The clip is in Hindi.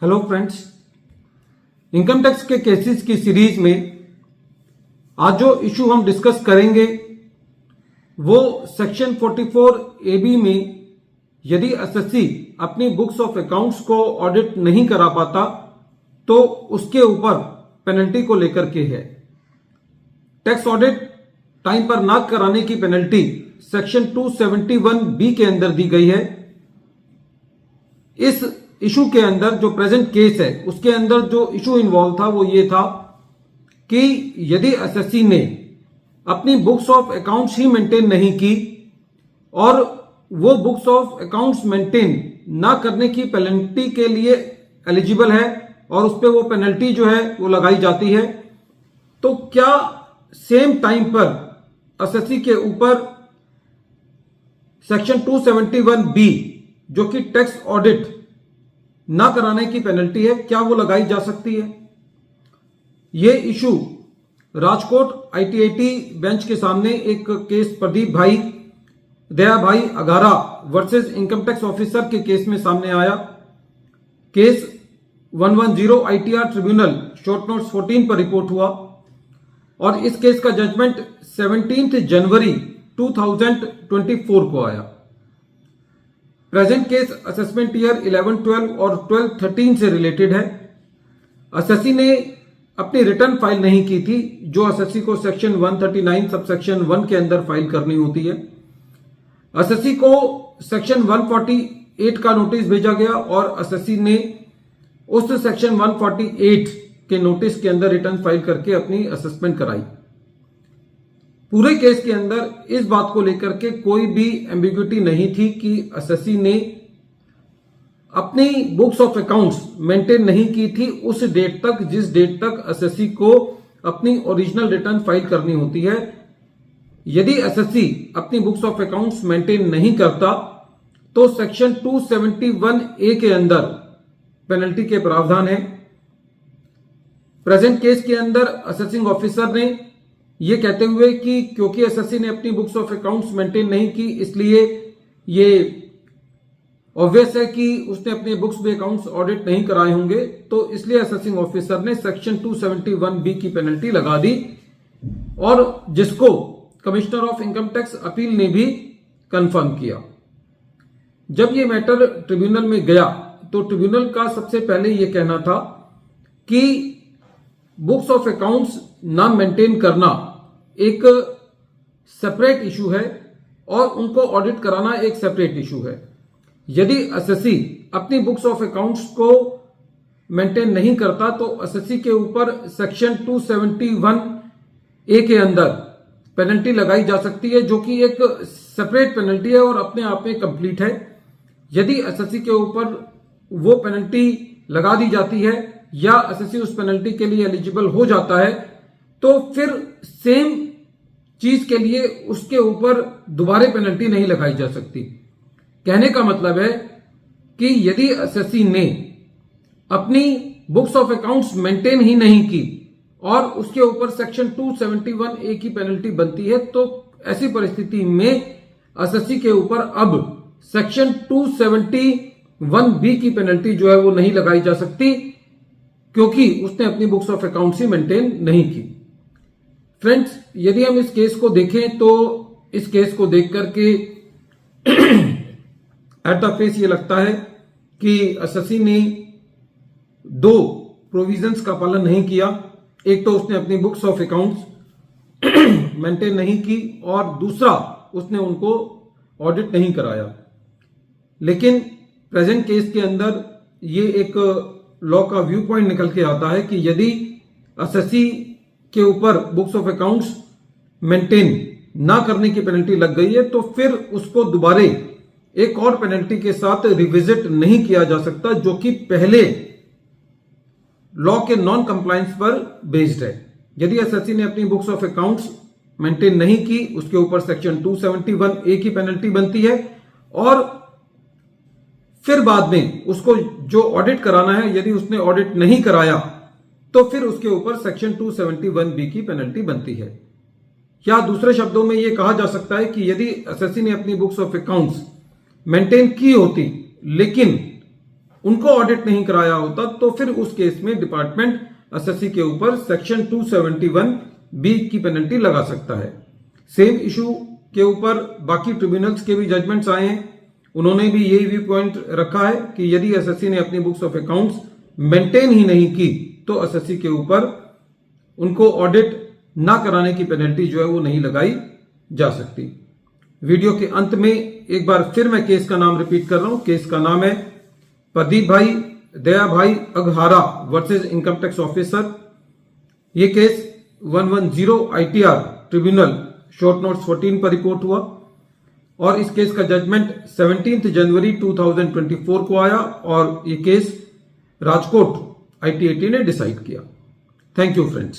हेलो फ्रेंड्स, इनकम टैक्स के केसेस की सीरीज में आज जो इशू हम डिस्कस करेंगे वो सेक्शन 44 AB में यदि एसएससी अपनी बुक्स ऑफ अकाउंट्स को ऑडिट नहीं करा पाता तो उसके ऊपर पेनल्टी को लेकर के है। टैक्स ऑडिट टाइम पर ना कराने की पेनल्टी सेक्शन 271B के अंदर दी गई है। इस इशू के अंदर जो प्रेजेंट केस है उसके अंदर जो इशू इन्वॉल्व था वो ये था कि यदि एसएससी ने अपनी books of accounts he maintain नहीं की और वो बुक्स ऑफ अकाउंट्स मेंटेन ना करने की पेनल्टी के लिए एलिजिबल है और उस पर वो पेनल्टी जो है वो लगाई जाती है, तो क्या सेम टाइम पर एसएससी के ऊपर सेक्शन 271B जो कि टैक्स ऑडिट ना कराने की पेनल्टी है, क्या वो लगाई जा सकती है? ये इशू राजकोट आईटीआईटी बेंच के सामने एक केस प्रदीप भाई दया भाई Agara versus income tax officer के केस में सामने आया। Case 110 ITR tribunal short notes 14 पर रिपोर्ट हुआ और इस केस का जजमेंट 17 जनवरी 2024 को आया। प्रेजेंट केस असेसमेंट ईयर 11-12 और 12-13 से रिलेटेड है। एसएससी ने अपनी रिटर्न फाइल नहीं की थी जो एसएससी को सेक्शन 139 सबसेक्शन 1 के अंदर फाइल करनी होती है। एसएससी को सेक्शन 148 का नोटिस भेजा गया और एसएससी ने उस सेक्शन 148 के नोटिस के अंदर रिटर्न फाइल करके अपनी असेसमेंट कराई। पूरे केस के अंदर इस बात को लेकर के कोई भी एम्बिग्युइटी नहीं थी कि एसएससी ने अपनी बुक्स ऑफ अकाउंट्स मेंटेन नहीं की थी उस डेट तक जिस डेट तक एसएससी को अपनी ओरिजिनल रिटर्न फाइल करनी होती है। यदि एसएससी अपनी बुक्स ऑफ अकाउंट्स मेंटेन नहीं करता तो सेक्शन 271A के अंदर पेनल्टी के प्रावधान है। प्रेजेंट केस के अंदर असेसिंग ऑफिसर ने ये कहते हुए कि क्योंकि एसएससी ने अपनी बुक्स ऑफ अकाउंट्स मेंटेन नहीं की इसलिए ये ऑब्वियस है कि उसने अपने बुक्स में अकाउंट्स ऑडिट नहीं कराए होंगे, तो इसलिए असेसिंग ऑफिसर ने सेक्शन 271B की पेनल्टी लगा दी और जिसको commissioner of income tax appeal ने भी कंफर्म किया। जब ये मैटर ट्रिब्यूनल में गया तो ट्रिब्यूनल का सबसे पहले ये कहना था कि बुक्स ऑफ अकाउंट्स ना मेंटेन करना एक सेपरेट इशू है और उनको ऑडिट कराना एक सेपरेट इशू है। यदि एसएससी अपनी बुक्स ऑफ अकाउंट्स को मेंटेन नहीं करता तो एसएससी के ऊपर सेक्शन 271A के अंदर पेनल्टी लगाई जा सकती है जो कि एक सेपरेट पेनल्टी है और अपने आप में कंप्लीट है। यदि एसएससी के ऊपर वो पेनल्टी लगा दी जाती है या एसएससी उस पेनल्टी के लिए एलिजिबल हो जाता है तो फिर सेम चीज के लिए उसके ऊपर दोबारा पेनल्टी नहीं लगाई जा सकती। कहने का मतलब है कि यदि एसएससी ने अपनी बुक्स ऑफ अकाउंट्स मेंटेन ही नहीं की और उसके ऊपर सेक्शन 271A की पेनल्टी बनती है तो ऐसी परिस्थिति में एसएससी के ऊपर अब सेक्शन 271B की पेनल्टी जो है वो नहीं लगाई जा सकती क्योंकि उसने अपनी books of accounts he maintain नहीं की। फ्रेंड्स, यदि हम इस केस को देखें तो इस केस को देख करके एट द फेस ये लगता है कि एसएससी ने दो प्रोविजंस का पालन नहीं किया। एक तो उसने अपनी बुक्स ऑफ अकाउंट्स मेंटेन नहीं की और दूसरा उसने उनको ऑडिट नहीं कराया। लेकिन प्रेजेंट केस के अंदर ये एक लॉ का व्यू पॉइंट निकल के आता है कि यदि एसएससी के ऊपर बुक्स ऑफ अकाउंट्स मेंटेन ना करने की पेनल्टी लग गई है तो फिर उसको दोबारा एक और पेनल्टी के साथ रिविजिट नहीं किया जा सकता जो कि पहले लॉ के नॉन कंप्लायंस पर बेस्ड है। यदि एसएससी ने अपनी बुक्स ऑफ अकाउंट्स मेंटेन नहीं की उसके ऊपर सेक्शन 271A की पेनल्टी बनती है और फिर बाद में उसको जो ऑडिट कराना है यदि उसने ऑडिट नहीं कराया तो फिर उसके ऊपर सेक्शन 271B की पेनल्टी बनती है। या दूसरे शब्दों में यह कहा जा सकता है कि यदि एसएससी ने अपनी बुक्स ऑफ अकाउंट्स मेंटेन की होती लेकिन उनको ऑडिट नहीं कराया होता तो फिर उस केस में डिपार्टमेंट एसएससी के ऊपर सेक्शन 271 बी की पेनल्टी लगा सकता है। सेम इशू के ऊपर बाकी ट्रिब्यूनल्स के भी जजमेंट्स आए हैं, उन्होंने भी यही व्यू पॉइंट रखा है कि यदि एसएससी ने अपनी बुक्स ऑफ अकाउंट्स मेंटेन ही नहीं की तो एसएससी के ऊपर उनको ऑडिट ना कराने की पेनल्टी जो है वो नहीं लगाई जा सकती। वीडियो के अंत में एक बार फिर मैं केस का नाम रिपीट कर रहा हूं। केस का नाम है प्रदीप भाई दया भाई अघहारा वर्सेस इनकम टैक्स ऑफिसर। ये case 110 ITR tribunal short notes 14 पर रिपोर्ट हुआ और इस केस का जजमेंट 17 जनवरी 2024 को आया और ये केस राजकोट ITAT ने डिसाइड किया। Thank you friends.